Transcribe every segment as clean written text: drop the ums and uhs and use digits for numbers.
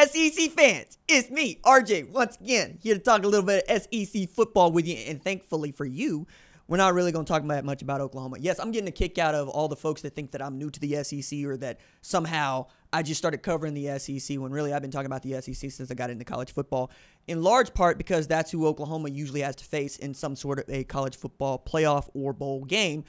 SEC fans, it's me, RJ, once again, here to talk a little bit of SEC football with you. And thankfully for you, we're not really going to talk that much about Oklahoma. Yes, I'm getting a kick out of all the folks that think that I'm new to the SEC or that somehow I just started covering the SEC when really I've been talking about the SEC since I got into college football, in large part because that's who Oklahoma usually has to face in some sort of a college football playoff or bowl game.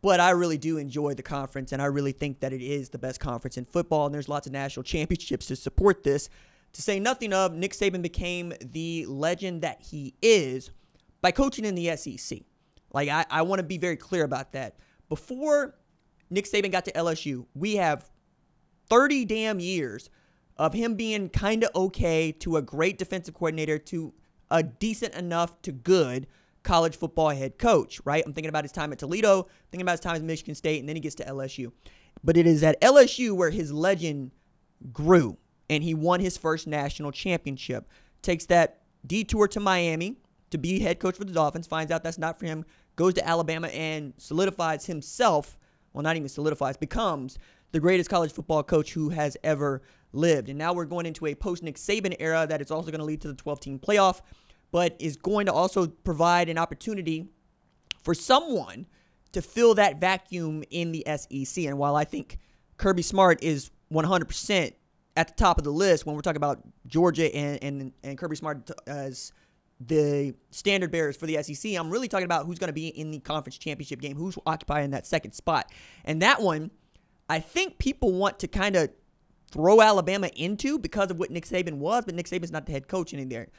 But I really do enjoy the conference, and I really think that it is the best conference in football, and there's lots of national championships to support this. To say nothing of, Nick Saban became the legend that he is by coaching in the SEC. Like, I want to be very clear about that. Before Nick Saban got to LSU, we have 30 damn years of him being kind of okay to a great defensive coordinator to a decent enough to good college football head coach, right? I'm thinking about his time at Toledo, thinking about his time at Michigan State, and then he gets to LSU. But it is at LSU where his legend grew, and he won his first national championship. Takes that detour to Miami to be head coach for the Dolphins, finds out that's not for him, goes to Alabama and solidifies himself, well, not even solidifies, becomes the greatest college football coach who has ever lived. And now we're going into a post-Nick Saban era that is also going to lead to the 12-team playoff, but is going to also provide an opportunity for someone to fill that vacuum in the SEC. And while I think Kirby Smart is 100% at the top of the list when we're talking about Georgia and Kirby Smart as the standard bearers for the SEC, I'm really talking about who's going to be in the conference championship game, who's occupying that second spot. And that one, I think people want to kind of throw Alabama into because of what Nick Saban was, but Nick Saban's not the head coach in there.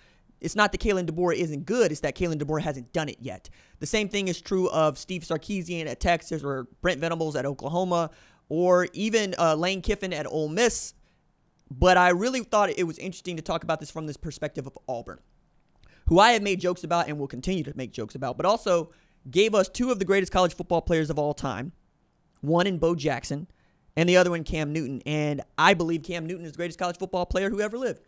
It's not that Kalen DeBoer isn't good. It's that Kalen DeBoer hasn't done it yet. The same thing is true of Steve Sarkisian at Texas or Brent Venables at Oklahoma or even Lane Kiffin at Ole Miss. But I really thought it was interesting to talk about this from this perspective of Auburn, who I have made jokes about and will continue to make jokes about, but also gave us two of the greatest college football players of all time, one in Bo Jackson and the other one Cam Newton. And I believe Cam Newton is the greatest college football player who ever lived.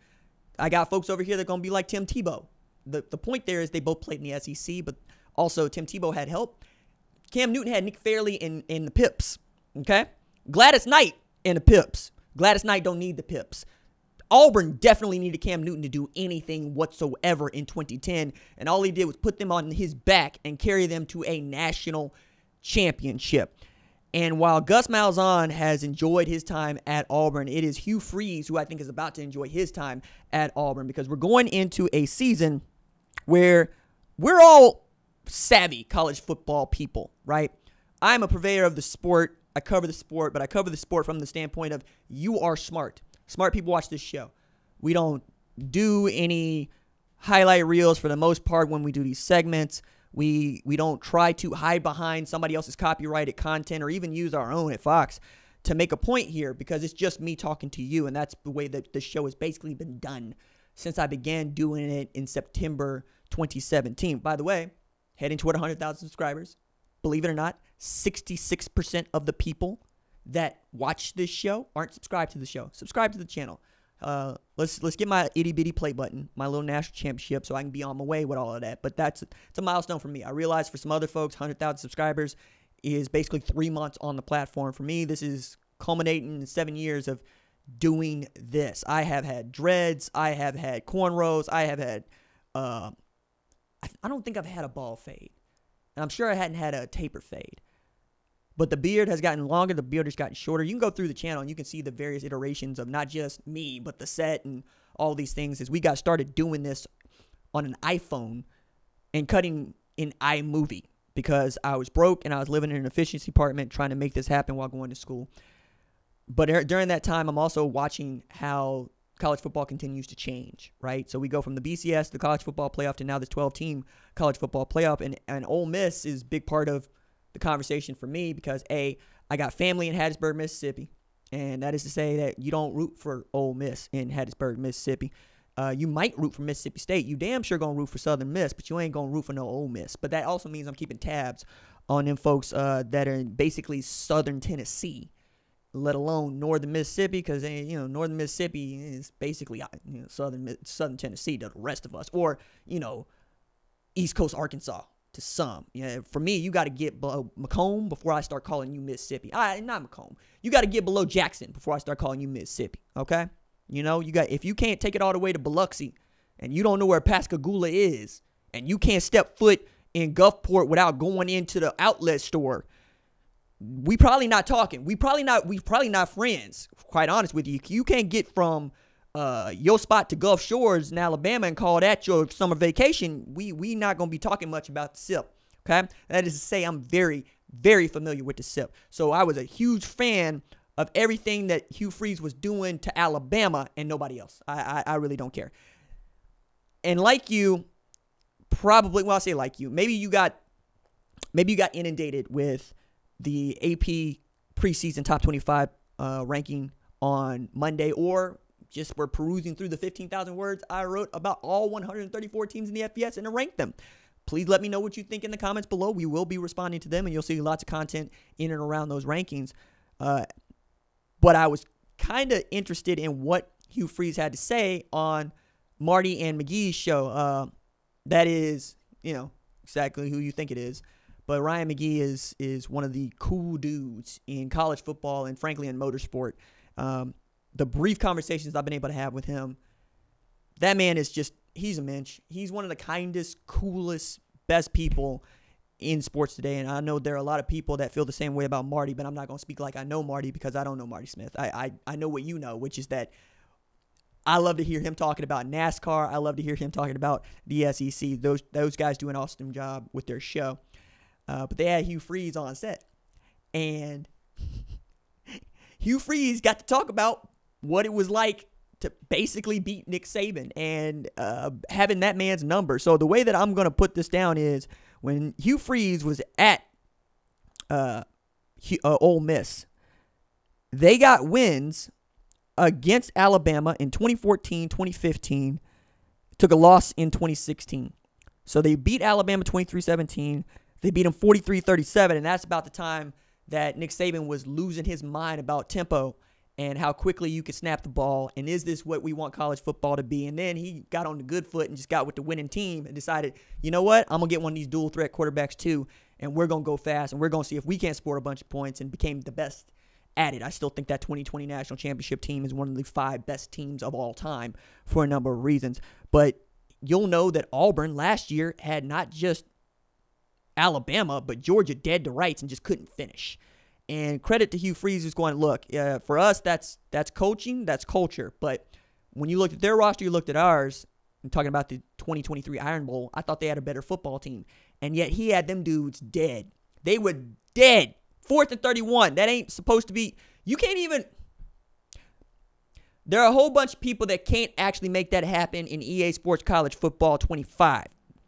I got folks over here that are going to be like Tim Tebow. The point there is they both played in the SEC, but also Tim Tebow had help. Cam Newton had Nick Fairley in the Pips, okay? Gladys Knight in the Pips. Gladys Knight don't need the Pips. Auburn definitely needed Cam Newton to do anything whatsoever in 2010, and all he did was put them on his back and carry them to a national championship. And while Gus Malzahn has enjoyed his time at Auburn, it is Hugh Freeze who I think is about to enjoy his time at Auburn, because we're going into a season where we're all savvy college football people, right? I'm a purveyor of the sport. I cover the sport, but I cover the sport from the standpoint of you are smart. Smart people watch this show. We don't do any highlight reels for the most part when we do these segments. We don't try to hide behind somebody else's copyrighted content or even use our own at Fox to make a point here, because it's just me talking to you, and that's the way that the show has basically been done since I began doing it in September 2017. By the way, heading toward 100,000 subscribers. Believe it or not, 66% of the people that watch this show aren't subscribed to the show. Subscribe to the channel. Let's get my itty bitty play button, my little national championship, so I can be on my way with all of that. But it's a milestone for me. I realize for some other folks, 100,000 subscribers is basically 3 months on the platform. For me, this is culminating in 7 years of doing this. I have had dreads. I have had cornrows. I have had, I don't think I've had a ball fade. And I'm sure I hadn't had a taper fade. But the beard has gotten longer. The beard has gotten shorter. You can go through the channel and you can see the various iterations of not just me, but the set and all these things as we got started doing this on an iPhone and cutting in iMovie, because I was broke and I was living in an efficiency apartment trying to make this happen while going to school. But during that time, I'm also watching how college football continues to change, right? So we go from the BCS, the college football playoff, to now this 12-team college football playoff. And Ole Miss is a big part of the conversation for me because, A, I got family in Hattiesburg, Mississippi, and that is to say that you don't root for Ole Miss in Hattiesburg, Mississippi. You might root for Mississippi State. You damn sure going to root for Southern Miss, but you ain't going to root for no Ole Miss. But that also means I'm keeping tabs on them folks that are in basically Southern Tennessee, let alone Northern Mississippi, because Northern Mississippi is basically Southern Tennessee to the rest of us, or East Coast Arkansas to some. For me, you got to get below Macomb before I start calling you Mississippi. Not Macomb. You got to get below Jackson before I start calling you Mississippi. Okay. You know, if you can't take it all the way to Biloxi and you don't know where Pascagoula is and you can't step foot in Gulfport without going into the outlet store, we probably not talking. We probably not friends, quite honest with you. You can't get from your spot to Gulf Shores in Alabama and call that your summer vacation. We not going to be talking much about the SIP, okay? That is to say, I'm very, very familiar with the SIP. So I was a huge fan of everything that Hugh Freeze was doing to Alabama and nobody else. I really don't care. And like you, probably, well, I'll say like you, maybe you got inundated with the AP preseason top 25 ranking on Monday, or just were perusing through the 15,000 words I wrote about all 134 teams in the FBS and to rank them. Please let me know what you think in the comments below. We will be responding to them, and you'll see lots of content in and around those rankings. But I was kind of interested in what Hugh Freeze had to say on Marty and McGee's show. That is, exactly who you think it is. But Ryan McGee is one of the cool dudes in college football and, frankly, in motorsport. The brief conversations I've been able to have with him, that man is just, he's a mensch. He's one of the kindest, coolest, best people in sports today. And I know there are a lot of people that feel the same way about Marty, but I'm not going to speak like I know Marty because I don't know Marty Smith. I know what you know, which is that I love to hear him talking about NASCAR. I love to hear him talking about the SEC. Those guys do an awesome job with their show. But they had Hugh Freeze on set. And Hugh Freeze got to talk about what it was like to basically beat Nick Saban and having that man's number. So the way that I'm going to put this down is when Hugh Freeze was at Ole Miss, they got wins against Alabama in 2014, 2015, took a loss in 2016. So they beat Alabama 23-17. They beat them 43-37, and that's about the time that Nick Saban was losing his mind about tempo and how quickly you could snap the ball, and is this what we want college football to be? And then he got on the good foot and just got with the winning team and decided, you know what, I'm going to get one of these dual threat quarterbacks too, and we're going to go fast, and we're going to see if we can't score a bunch of points, and became the best at it. I still think that 2020 national championship team is one of the 5 best teams of all time for a number of reasons. But you'll know that Auburn last year had not just Alabama, but Georgia dead to rights and just couldn't finish. And credit to Hugh Freeze, who's going, look, for us, that's coaching, that's culture. But when you looked at their roster, you looked at ours, I'm talking about the 2023 Iron Bowl, I thought they had a better football team. And yet he had them dudes dead. They were dead. 4th and 31. That ain't supposed to be. You can't even. There are a whole bunch of people that can't actually make that happen in EA Sports College Football 25.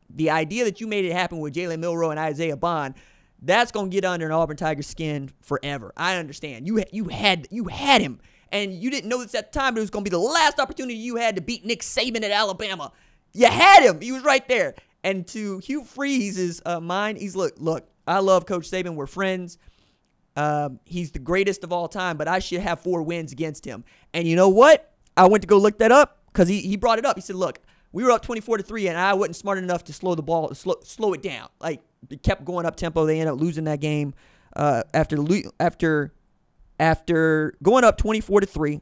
The idea that you made it happen with Jalen Milroe and Isaiah Bond, that's going to get under an Auburn Tiger skin forever. I understand. You had him, and you didn't know this at the time, but it was going to be the last opportunity you had to beat Nick Saban at Alabama. You had him. He was right there. And to Hugh Freeze's mind, he's, look, I love Coach Saban. We're friends. He's the greatest of all time, but I should have 4 wins against him. And you know what? I went to go look that up because he brought it up. He said, look, we were up 24-3, and I wasn't smart enough to slow the ball, slow it down. Like, it kept going up tempo. They ended up losing that game after going up 24-3.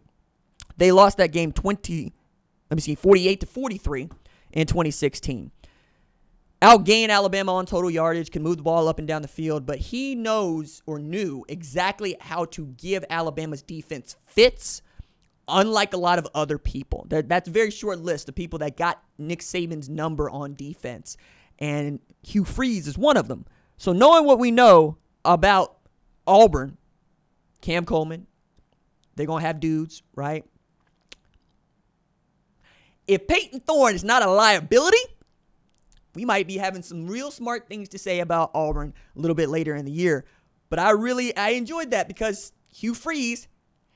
They lost that game 48-43 in 2016. Outgained Alabama on total yardage, can move the ball up and down the field, but he knows or knew exactly how to give Alabama's defense fits, unlike a lot of other people. That's a very short list of people that got Nick Saban's number on defense, and Hugh Freeze is one of them. So knowing what we know about Auburn, Cam Coleman, they're going to have dudes, right? If Peyton Thorne is not a liability, we might be having some real smart things to say about Auburn a little bit later in the year. But I enjoyed that because Hugh Freeze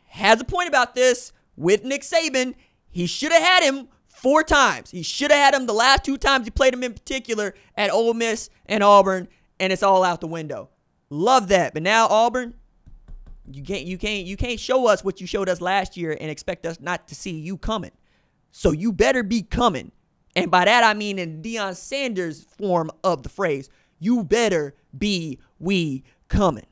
has a point about this with Nick Saban. He should have had him 4 times. He should have had him the last 2 times he played him in particular at Ole Miss and Auburn, and it's all out the window. Love that. But now Auburn, you can't show us what you showed us last year and expect us not to see you coming. So you better be coming. And by that, I mean in Deion Sanders' form of the phrase, you better be we coming.